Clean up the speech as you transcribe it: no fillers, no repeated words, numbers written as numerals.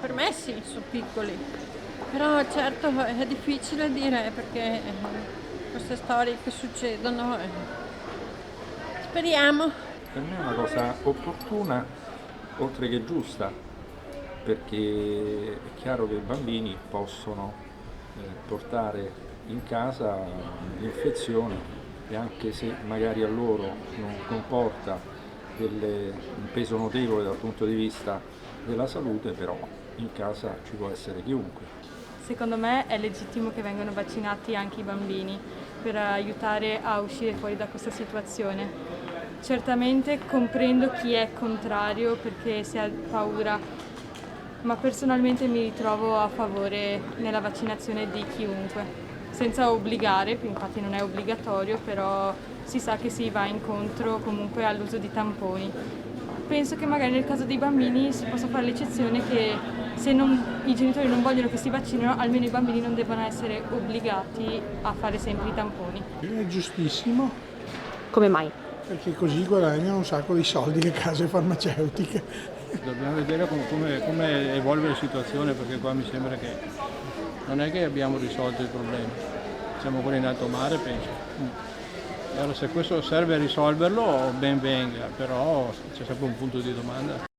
Per me sì, sono piccoli, però certo è difficile dire perché queste storie che succedono, speriamo. Per me è una cosa opportuna, oltre che giusta, perché è chiaro che i bambini possono portare in casa l'infezione e anche se magari a loro non comporta un peso notevole dal punto di vista della salute, però in casa ci può essere chiunque. Secondo me è legittimo che vengano vaccinati anche i bambini per aiutare a uscire fuori da questa situazione. Certamente comprendo chi è contrario perché si ha paura, ma personalmente mi ritrovo a favore nella vaccinazione di chiunque, senza obbligare, infatti non è obbligatorio, però si sa che si va incontro comunque all'uso di tamponi. Penso che magari nel caso dei bambini si possa fare l'eccezione che se i genitori non vogliono che si vaccinino, almeno i bambini non debbano essere obbligati a fare sempre i tamponi. È giustissimo Come mai? perché così guadagnano un sacco di soldi le case farmaceutiche. Dobbiamo vedere come evolve la situazione, perché qua mi sembra che non è che abbiamo risolto il problema, siamo ancora in alto mare, penso. Allora se questo serve a risolverlo ben venga, però c'è sempre un punto di domanda.